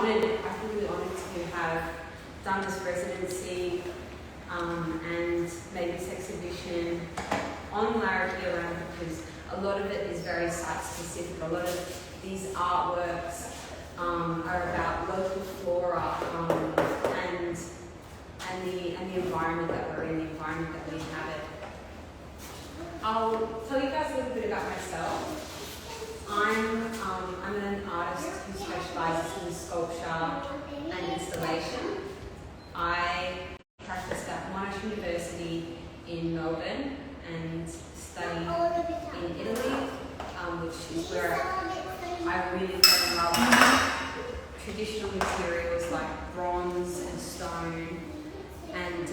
feel really honoured to have done this residency and made this exhibition on Larrikey around, because a lot of it is very site specific. A lot of these artworks are about local flora and the environment that we're in, the environment that we inhabit. I'll tell you guys a little bit about myself. I'm an artist who specialises in sculpture and installation. I practiced at Monash University in Melbourne and studied in Italy, which is where I really fell in love with traditional materials like bronze and stone, and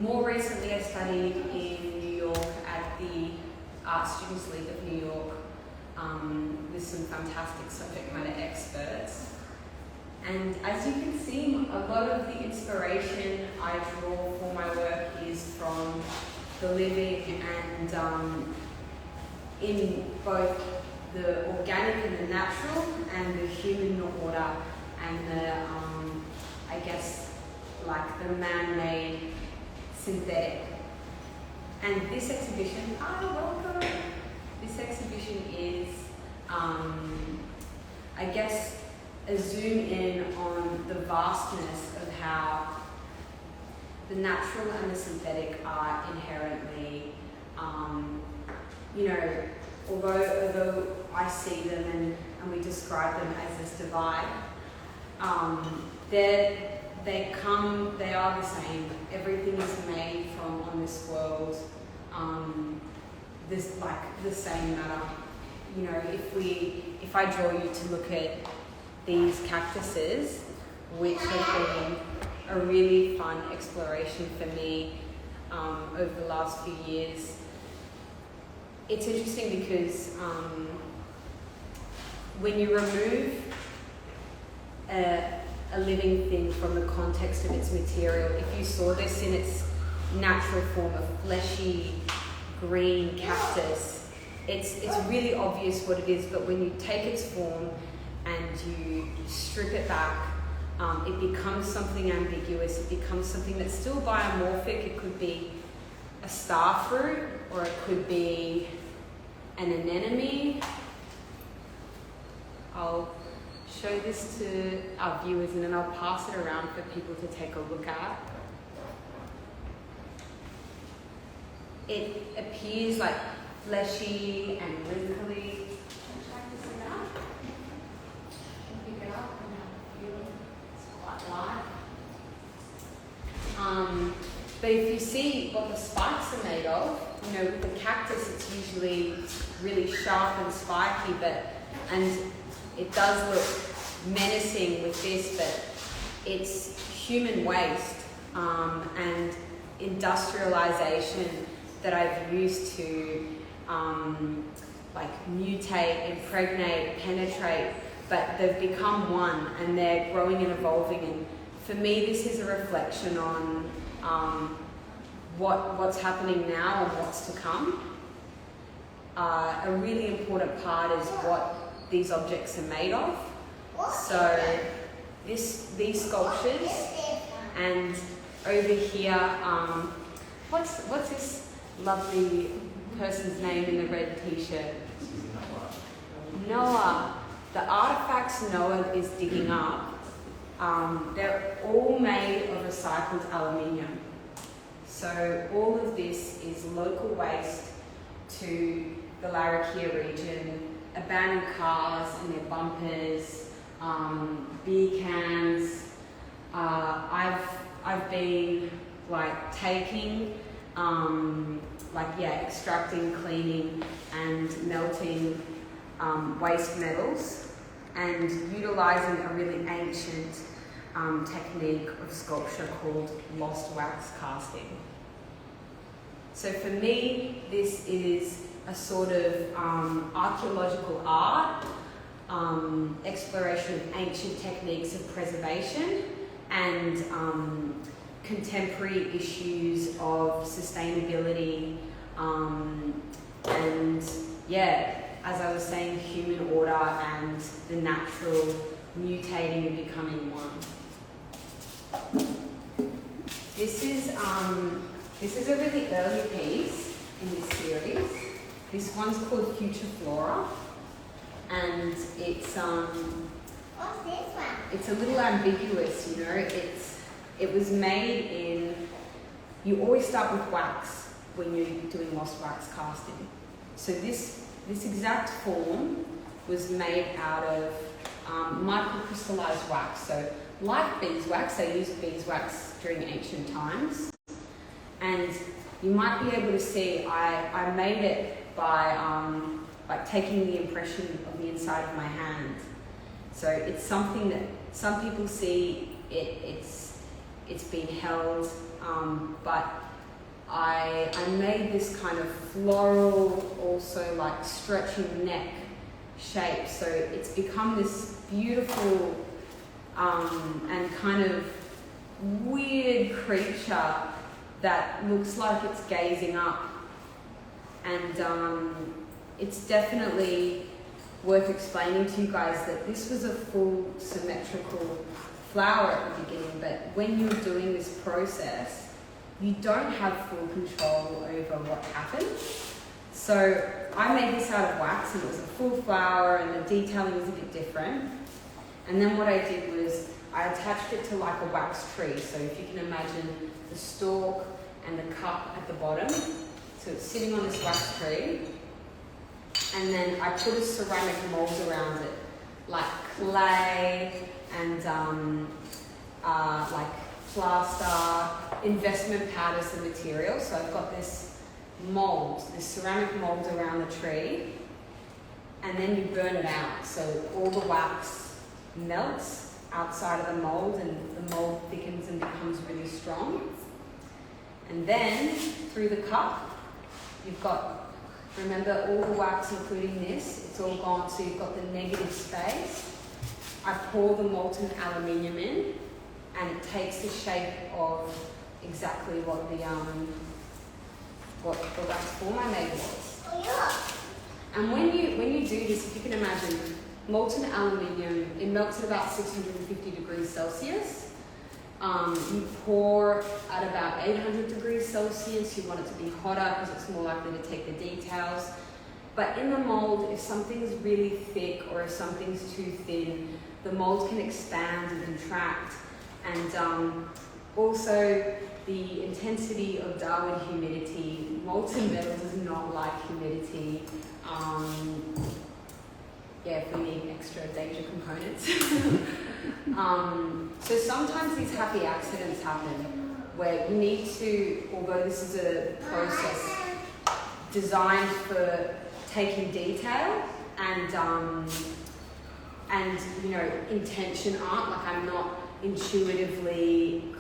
more recently I studied in New York at the Art Students League of New York with some fantastic subject matter experts. And as you can see, a lot of the inspiration I draw for my work is from the living and in both the organic and the natural, and the human order, and the, I guess, like the man-made synthetic. And this exhibition, welcome! This exhibition is, I guess, a zoom in on the vastness of how the natural and the synthetic are inherently, although I see them and we describe them as this divide, they are the same. Everything is made from on this world, the same matter. You know, if I draw you to look at these cactuses, which have been a really fun exploration for me over the last few years. It's interesting because when you remove a living thing from the context of its material, if you saw this in its natural form, a fleshy green cactus, it's really obvious what it is, but when you take its form and you strip it back, it becomes something ambiguous. It becomes something that's still biomorphic. It could be a star fruit, or it could be an anemone. I'll show this to our viewers and then I'll pass it around for people to take a look at. It appears like fleshy and wrinkly. But if you see what the spikes are made of, you know, with the cactus it's usually really sharp and spiky, and it does look menacing with this, but it's human waste and industrialization that I've used to mutate, impregnate, penetrate, but they've become one and they're growing and evolving. And for me, this is a reflection on what's happening now and what's to come. A really important part is what these objects are made of. So these sculptures, and over here, what's this lovely person's name in the red t-shirt? Noah. The artifacts Noah is digging up, they're all made of recycled aluminium. So all of this is local waste to the Larrikey region, abandoned cars and their bumpers, beer cans. I've been taking, extracting, cleaning and melting waste metals and utilising a really ancient technique of sculpture called lost wax casting. So for me, this is a sort of archaeological art, exploration of ancient techniques of preservation and contemporary issues of sustainability as I was saying, human order and the natural mutating and becoming one. This is a really early piece in this series. This one's called Future Flora, and it's What's this one? it's a little ambiguous, you know. It was made in. You always start with wax when you're doing lost wax casting. So this exact form was made out of microcrystallized wax. So like beeswax, they used beeswax during ancient times. And you might be able to see I made it by like taking the impression of the inside of my hand. So it's something that some people see it's been held, but I made this kind of floral, also like stretching neck shape. So it's become this beautiful and kind of weird creature that looks like it's gazing up. And it's definitely worth explaining to you guys that this was a full symmetrical flower at the beginning, but when you're doing this process, you don't have full control over what happens. So I made this out of wax, and it was a full flower, and the detailing was a bit different. And then what I did was I attached it to like a wax tree. So if you can imagine the stalk and the cup at the bottom. So it's sitting on this wax tree. And then I put a ceramic mold around it, like clay and like plaster, investment powders and material. So I've got this mold, this ceramic mold around the tree, and then you burn it out. So all the wax melts outside of the mold, and the mold thickens and becomes really strong. And then through the cup, you've got, remember, all the wax, including this, it's all gone, so you've got the negative space. I pour the molten aluminium in, and it takes the shape of exactly what the wax form I made was. Oh, yeah. And when you do this, if you can imagine, molten aluminium, it melts at about 650 degrees Celsius. You pour at about 800 degrees Celsius. You want it to be hotter because it's more likely to take the details. But in the mold, if something's really thick or if something's too thin, the mold can expand and contract. And also the intensity of Darwin humidity. Molten metal does not like humidity. If we need extra danger components. So sometimes these happy accidents happen where you need to, although this is a process designed for taking detail and you know, intention art, like I'm not intuitively,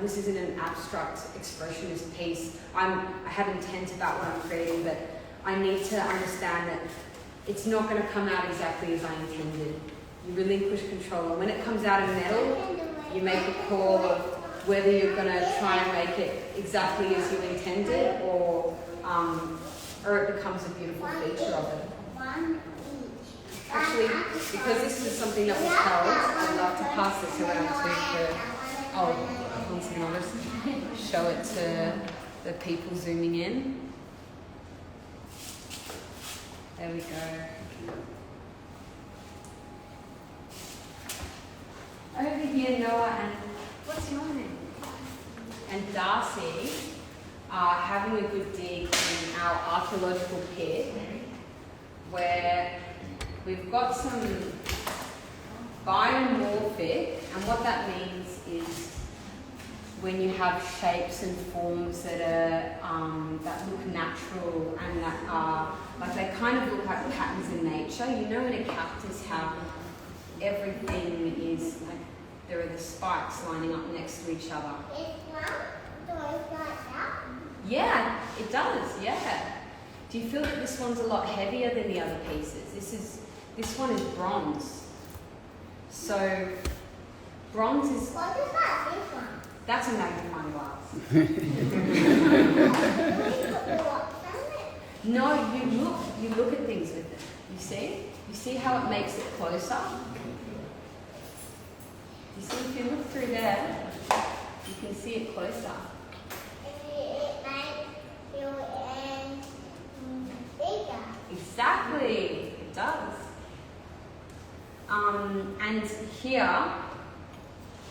this isn't an abstract expressionist piece. I have intent about what I'm creating, but I need to understand that it's not going to come out exactly as I intended. You relinquish control, and when it comes out of metal, you make a call of whether you're going to try and make it exactly as you intended, or it becomes a beautiful feature of it. Actually, because this is something that was held, I'd love to pass this around to show it to the people zooming in. There we go. Over here, Noah and, what's your name? And Darcy are having a good dig in our archaeological pit, where we've got some biomorphic, and what that means is when you have shapes and forms that are that look natural and that are like they kind of look like patterns in nature. You know, in a cactus, how everything is like there are the spikes lining up next to each other. Yeah, it does. Yeah. Do you feel that this one's a lot heavier than the other pieces? This one is bronze. So bronze is. What is that? This one. That's a magnifying glass. No, you look at things with it. You see how it makes it closer? You see, if you look through there, you can see it closer. It makes you bigger. Exactly, it does. And here,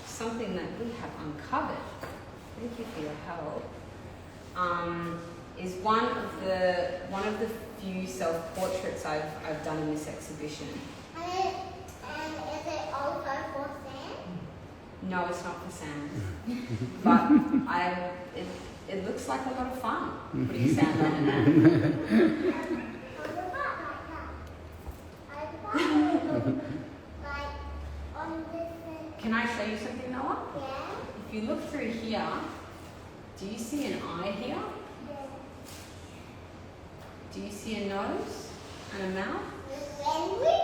something that we have uncovered, thank you for your help, is one of the few self-portraits I've done in this exhibition. And is it also for sand? No, it's not for sand, but it looks like a lot of fun putting sand on it. Can I show you something, Noah? Yeah. If you look through here, do you see an eye here? Do you see a nose and a mouth? When we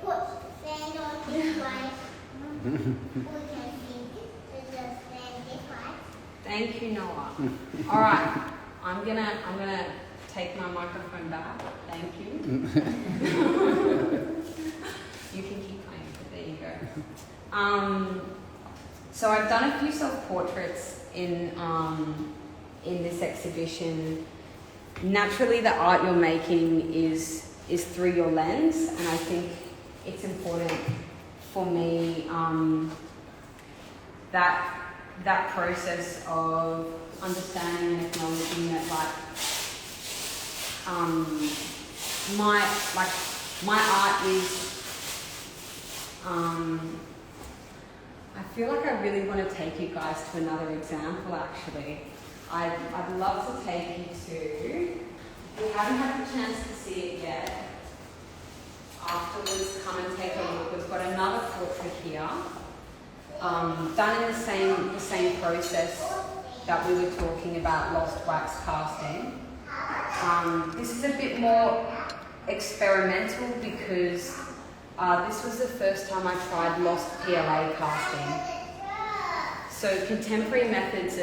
put sand on this way, we can see the sand this way. Thank you, Noah. All right, I'm gonna take my microphone back. Thank you. You can keep playing, but there you go. So I've done a few self-portraits in this exhibition. Naturally, the art you're making is through your lens, and I think it's important for me that process of understanding and acknowledging that my art is I feel like I really want to take you guys to another example actually. I'd love to take you to, if you haven't had the chance to see it yet, afterwards come and take a look. We've got another portrait here, done in the same process that we were talking about, lost wax casting. This is a bit more experimental because this was the first time I tried lost PLA casting. So contemporary methods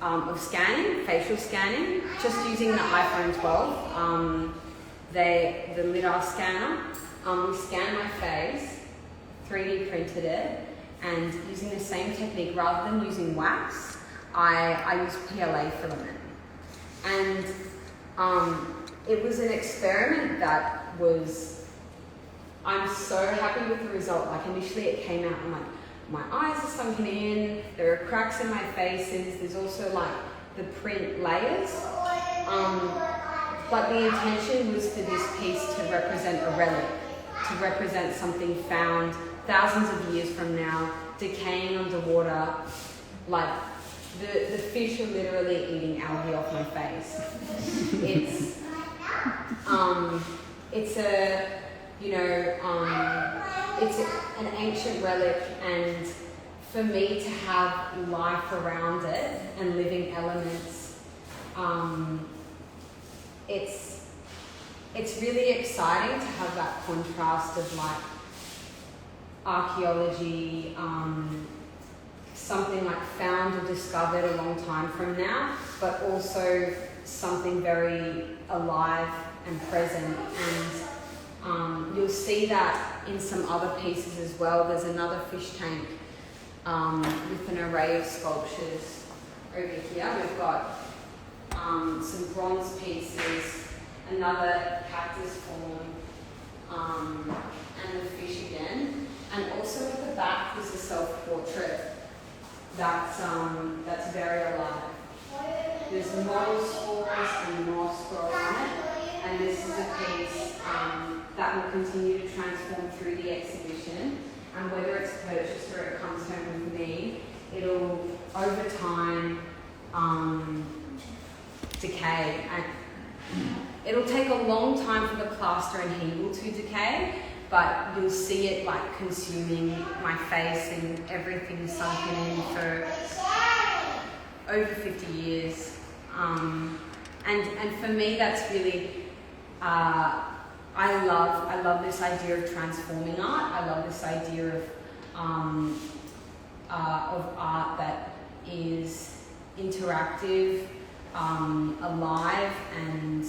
of scanning, facial scanning, just using the iPhone 12, the LiDAR scanner. We scanned my face, 3D printed it, and using the same technique, rather than using wax, I used PLA filament. And it was an experiment that was, I'm so happy with the result. Like initially it came out and like, my eyes are sunken in, there are cracks in my faces, there's also like the print layers. But the intention was for this piece to represent a relic, to represent something found thousands of years from now, decaying underwater. Like the fish are literally eating algae off my face. It's an ancient relic, and for me to have life around it and living elements, it's really exciting to have that contrast of like archaeology, something like found or discovered a long time from now, but also something very alive and present. And you'll see that in some other pieces as well. There's another fish tank with an array of sculptures over here. We've got some bronze pieces, another cactus form, and the fish again. And also at the back there's a self-portrait that's very alive. There's model spores and moss growing on it, and this is a piece that will continue to transform through the exhibition. And whether it's purchased or it comes home with me, it'll over time decay. And it'll take a long time for the plaster and heal to decay, but you'll see it like consuming my face and everything sunken in for over 50 years. And for me, that's really, I love this idea of transforming art. I love this idea of art that is interactive, alive, and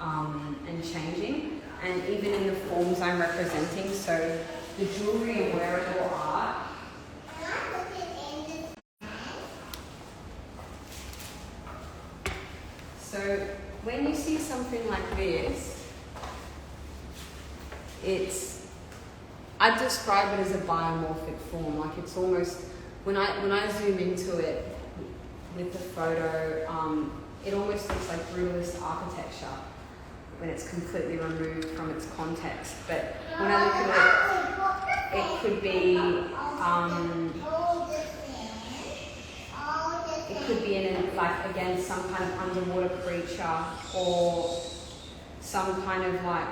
and changing, and even in the forms I'm representing. So the jewellery and wearable art. So when you see something like this, I'd describe it as a biomorphic form. Like it's almost, when I zoom into it with the photo, it almost looks like brutalist architecture when it's completely removed from its context. But when I look at it, it could be like again some kind of underwater creature, or some kind of like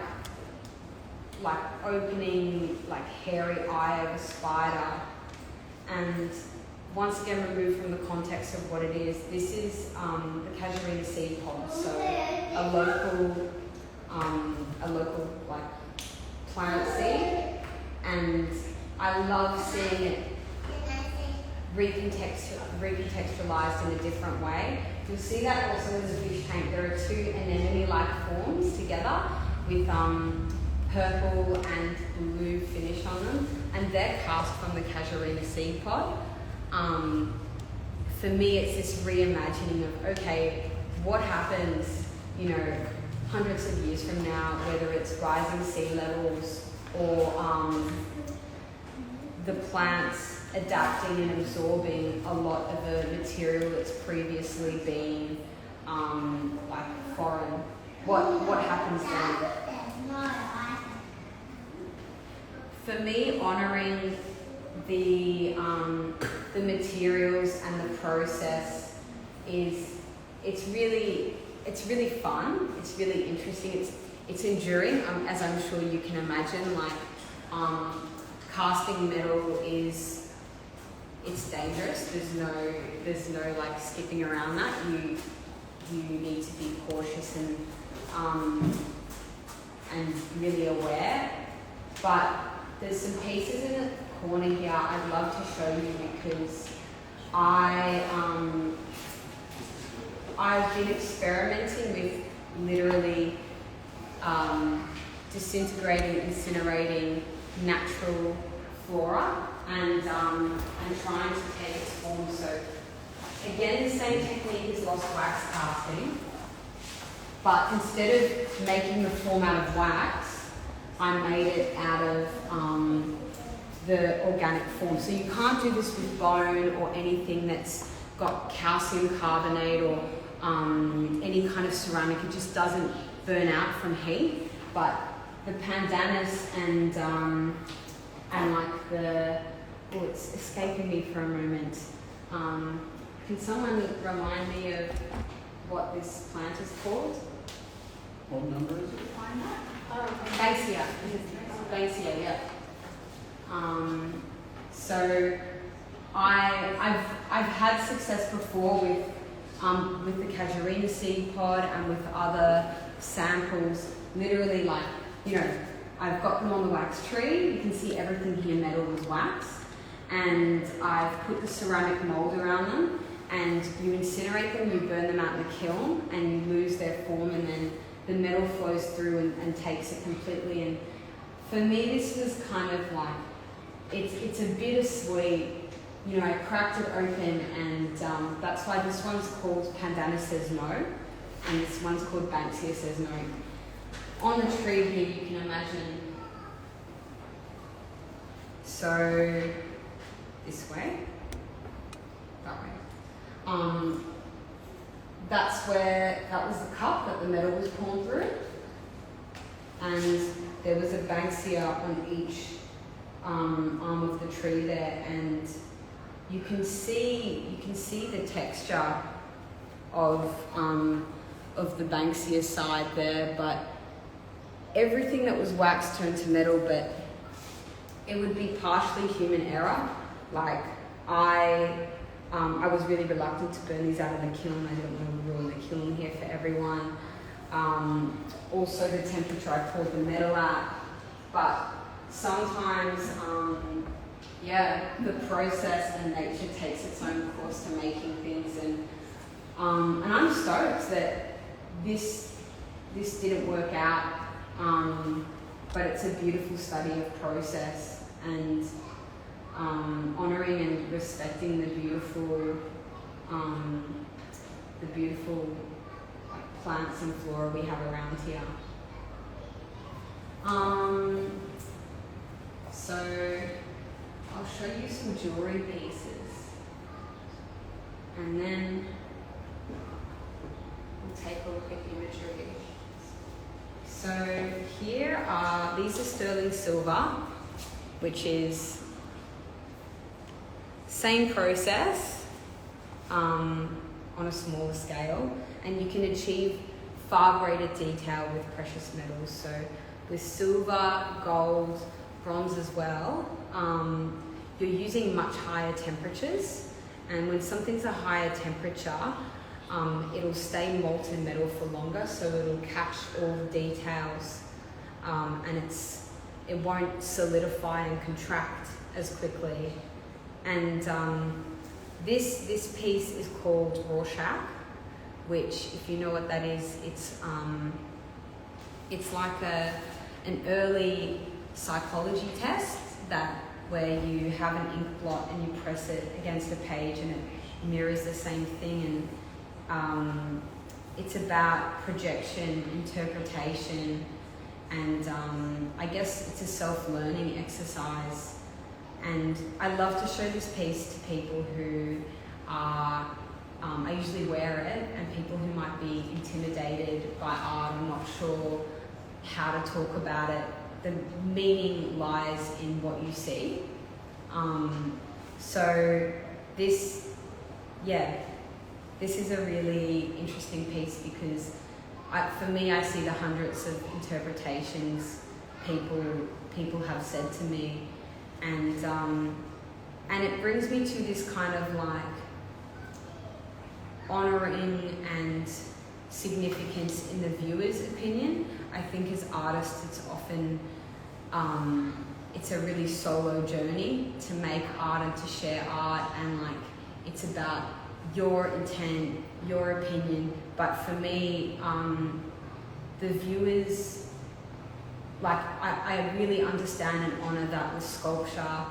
opening, like hairy eye of a spider. And once again removed from the context of what it is, this is the Casgarina Seed Pod, so a local like plant seed, and I love seeing it recontextualized in a different way. You'll see that also in the fish tank. There are two anemone-like forms together with purple and blue finish on them, and they're cast from the Casgarina Seed Pod. For me, it's this reimagining of, okay, what happens, hundreds of years from now, whether it's rising sea levels or the plants adapting and absorbing a lot of a material that's previously been like foreign. What happens then? For me, honouring the materials and the process it's really fun. It's really interesting. It's enduring, as I'm sure you can imagine. Like casting metal it's dangerous. There's no like skipping around that. You need to be cautious and really aware. But there's some pieces in the corner here I'd love to show you, because I've been experimenting with literally disintegrating, incinerating natural flora and trying to take its form. So again, the same technique as lost wax casting, but instead of making the form out of wax, I made it out of the organic form. So you can't do this with bone or anything that's got calcium carbonate or any kind of ceramic. It just doesn't burn out from heat. But the pandanus and like it's escaping me for a moment. Can someone remind me of what this plant is called? What number is it? Banksia. Banksia, yeah. So I've had success before with the Casgarina Seed Pod and with other samples. Literally, like, I've got them on the wax tree. You can see everything here metal was wax, and I've put the ceramic mold around them. And you incinerate them, you burn them out in the kiln, and you lose their form, and then the metal flows through and takes it completely. And for me, this was kind of like, it's a bittersweet. I cracked it open, and that's why this one's called Pandana Says No, and this one's called Banksia Says No. On the tree here, you can imagine, so this way, that way. That was the cup that the metal was poured through, and there was a Banksia on each arm of the tree there, and you can see the texture of the Banksia side there, but everything that was wax turned to metal. But it would be partially human error. Like I was really reluctant to burn these out of the kiln. I didn't want to ruin the kiln here for everyone. Also the temperature I poured the metal at. But sometimes, the process and nature takes its own course to making things. And I'm stoked that this this didn't work out, but it's a beautiful study of process and honouring and respecting the beautiful like, plants and flora we have around here. So I'll show you some jewellery pieces, and then we'll take a look at imagery. So here these are sterling silver, which is same process on a smaller scale, and you can achieve far greater detail with precious metals. So with silver, gold, bronze as well, you're using much higher temperatures, and when something's a higher temperature, it'll stay molten metal for longer, so it'll catch all the details, and it won't solidify and contract as quickly. And this piece is called Rorschach, which, if you know what that is, it's like an early psychology test where you have an ink blot and you press it against a page and it mirrors the same thing, and it's about projection, interpretation, and I guess it's a self-learning exercise. And I love to show this piece to people who are, I usually wear it, and people who might be intimidated by art and not sure how to talk about it. The meaning lies in what you see. So this is a really interesting piece because for me, I see the hundreds of interpretations people have said to me, and it brings me to this kind of like honouring and significance in the viewer's opinion. I think as artists, it's often it's a really solo journey to make art and to share art, and like it's about your intent, your opinion. But for me, the viewers, like I really understand and honour that with sculpture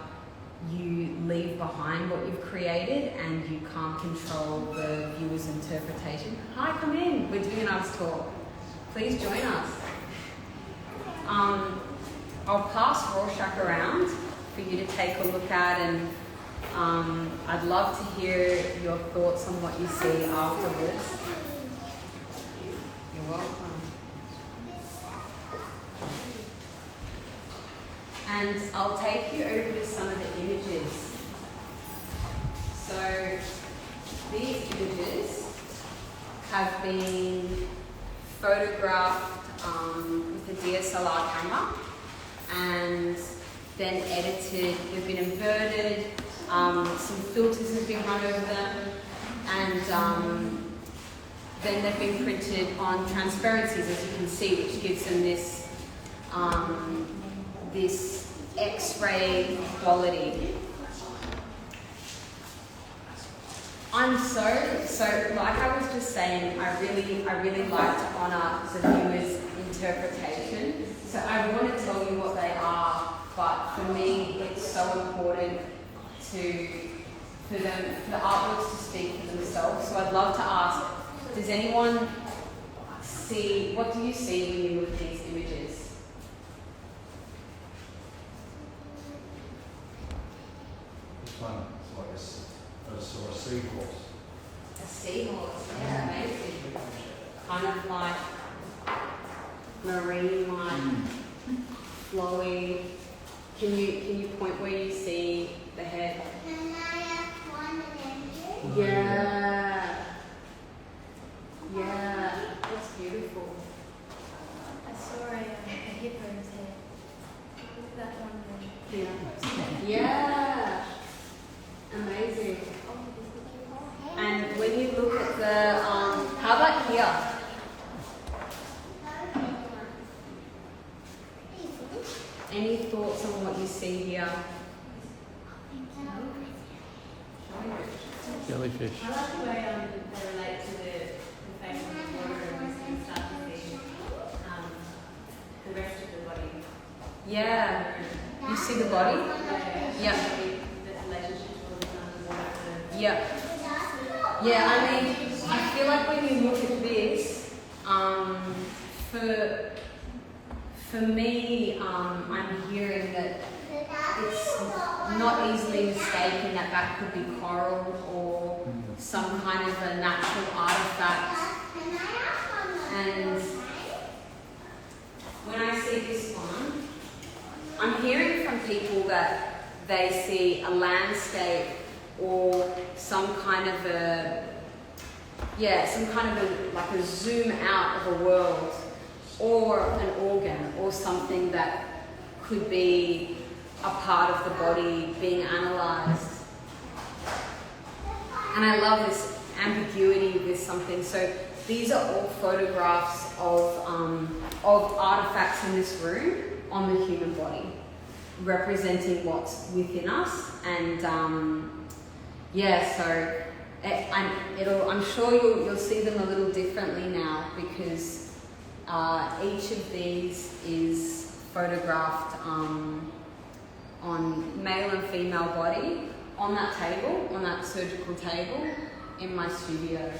you leave behind what you've created and you can't control the viewer's interpretation. Hi, come in, we're doing an artist talk. Please join us. I'll pass Rorschach around for you to take a look at, and I'd love to hear your thoughts on what you see afterwards. You're welcome. And I'll take you over to some of the images. So these images have been photographed with a DSLR camera and then edited. They've been inverted, some filters have been run over them, and then they've been printed on transparencies, as you can see, which gives them this this X-ray quality. I'm so like I was just saying, I really like to honour the viewer's interpretation. So I want to tell you what they are, but for me it's so important for the artworks to speak for themselves. So I'd love to ask, does anyone see, what do you see when you look at these images? It's like a sort of seahorse. A seahorse, yeah, amazing. Kind of like marine-like, flowy. Can you point where you see the head? Yeah. Yeah, that's beautiful. I saw a hippo's head. That one there. Yeah. Yeah. Amazing. And when you look at the, how about here? Any thoughts on what you see here? Jellyfish. I like the way they relate to the face of the water and stuff. Yeah. You see the body? Yeah. Yeah. Yeah, I mean, I feel like when you look at this, for me, I'm hearing that it's not easily mistaken that that could be coral or some kind of a natural artifact. And when I see this one, I'm hearing from people that they see a landscape or some kind of a like a zoom out of a world, or an organ, or something that could be a part of the body being analysed. And I love this ambiguity with something. So these are all photographs of artifacts in this room on the human body, representing what's within us. And so I'm sure you'll see them a little differently now, because each of these is photographed on male and female body on that table, on that surgical table in my studio.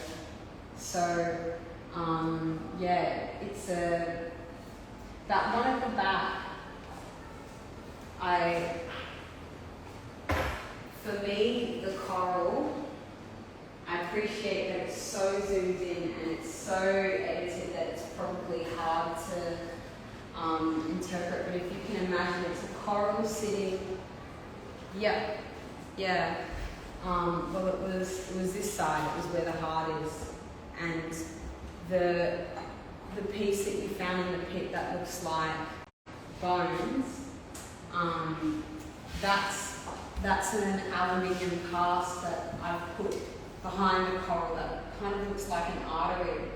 So it's that one at the back. For me, the coral, I appreciate that it's so zoomed in and it's so edited that it's probably hard to interpret, but if you can imagine, it's a coral sitting, well it was this side, it was where the heart is, and the piece that you found in the pit that looks like bones, that's an aluminium cast that I've put behind the coral that kind of looks like an artery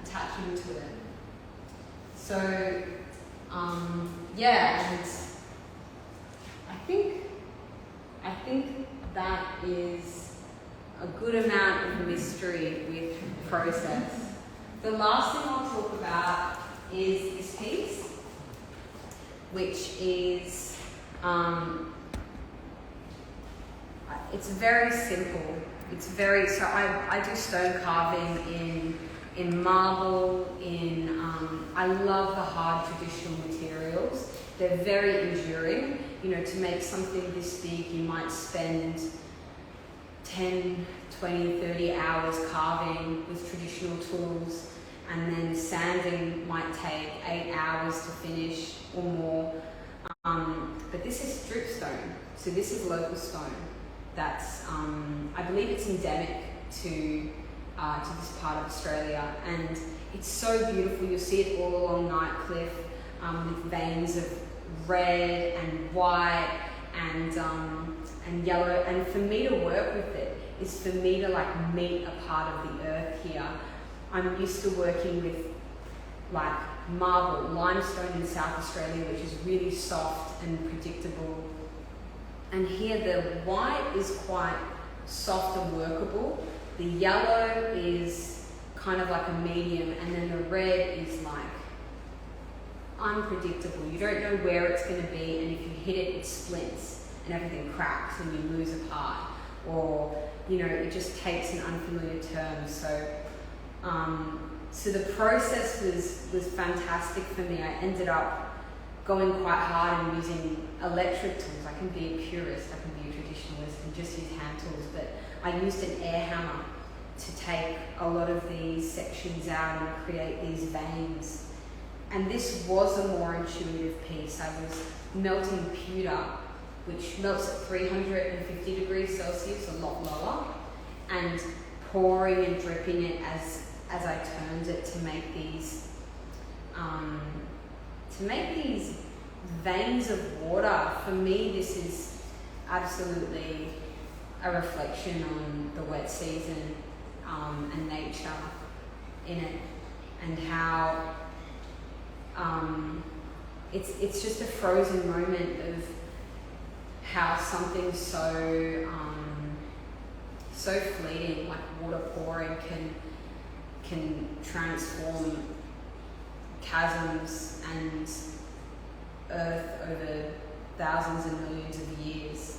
attaching to it. So, and I think that is a good amount of mystery with process. The last thing I'll talk about is this piece, which is, it's very simple. So I do stone carving in marble, I love the hard traditional materials. They're very enduring. You know, to make something this big, you might spend 10, 20, 30 hours carving with traditional tools, and then sanding might take 8 hours to finish or more. But this is dripstone, so this is local stone. That's, I believe it's endemic to this part of Australia, and it's so beautiful. You'll see it all along Nightcliff, with veins of red and white and yellow. And for me to work with it is for me to like meet a part of the earth here. I'm used to working with like marble, limestone in South Australia, which is really soft and predictable. And here the white is quite soft and workable. The yellow is kind of like a medium, and then the red is like unpredictable. You don't know where it's going to be, and if you hit it, it splints and everything cracks and you lose a part, or you know, it just takes an unfamiliar turn. So the process was fantastic for me. I ended up going quite hard and using electric tools. I can be a purist, I can be a traditionalist and just use hand tools, but I used an air hammer to take a lot of these sections out and create these veins. And this was a more intuitive piece. I was melting pewter, which melts at 350 degrees Celsius, a lot lower, and pouring and dripping it as I turned it to make these veins of water. For me, this is absolutely a reflection on the wet season and nature in it, and how it's just a frozen moment of how something so fleeting, like water pouring, can transform chasms Earth over thousands and millions of years.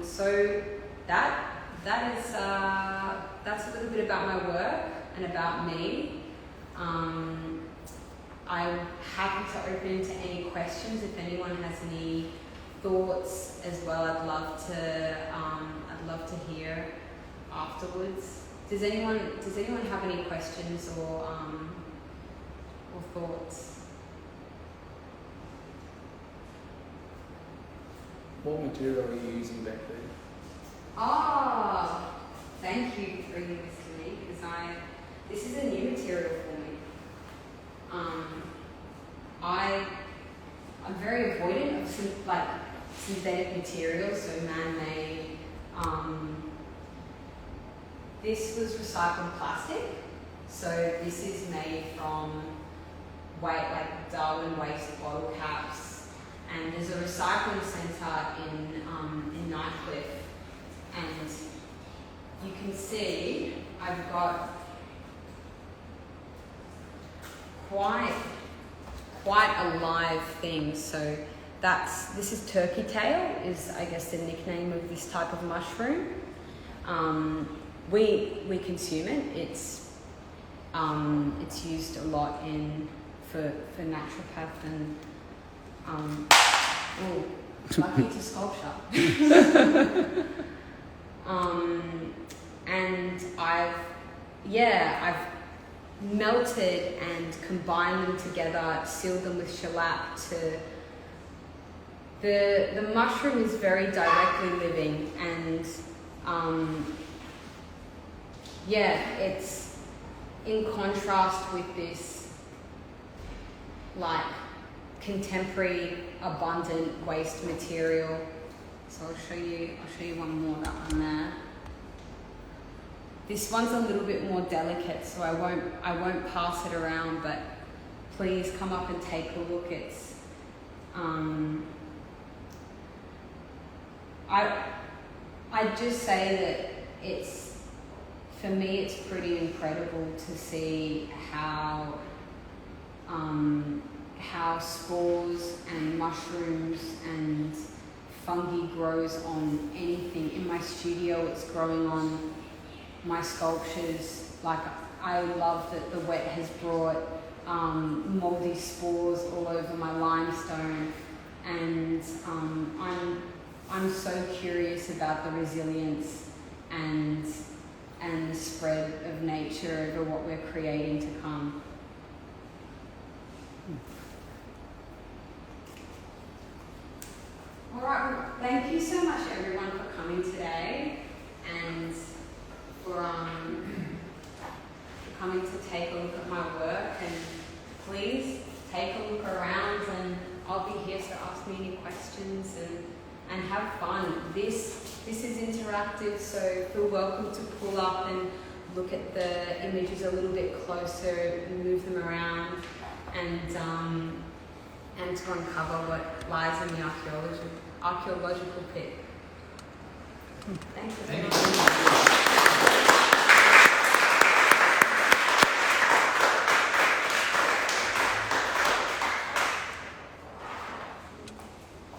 So that's a little bit about my work and about me. I'm happy to open to any questions if anyone has any thoughts as well. I'd love to hear afterwards. Does anyone have any questions or thoughts? What material are you using back there? Oh, thank you for bringing this to me because this is a new material for me. I'm very avoidant of synthetic materials, so man-made. This was recycled plastic, so this is made from Darwin waste bottle caps, and there's a recycling centre in Nightcliff, and you can see I've got quite a live thing. So this is turkey tail, is I guess the nickname of this type of mushroom. We consume it. It's used a lot for naturopath and lucky to sculpture. And I've melted and combined them together, sealed them with shellac the mushroom is very directly living, and it's in contrast with this contemporary abundant waste material. So I'll show you one more, that one there. This one's a little bit more delicate, so I won't pass it around, but please come up and take a look. It's I'd just say that for me it's pretty incredible to see how spores and mushrooms and fungi grows on anything. In my studio it's growing on my sculptures. I love that the wet has brought mouldy spores all over my limestone, and I'm so curious about the resilience and the spread of nature over what we're creating to come. All right, well, thank you so much everyone for coming today and for coming to take a look at my work, and please take a look around, and I'll be here to ask me any questions and have fun. This is interactive, so feel welcome to pull up and look at the images a little bit closer, move them around, and to uncover what lies in the archaeological pit.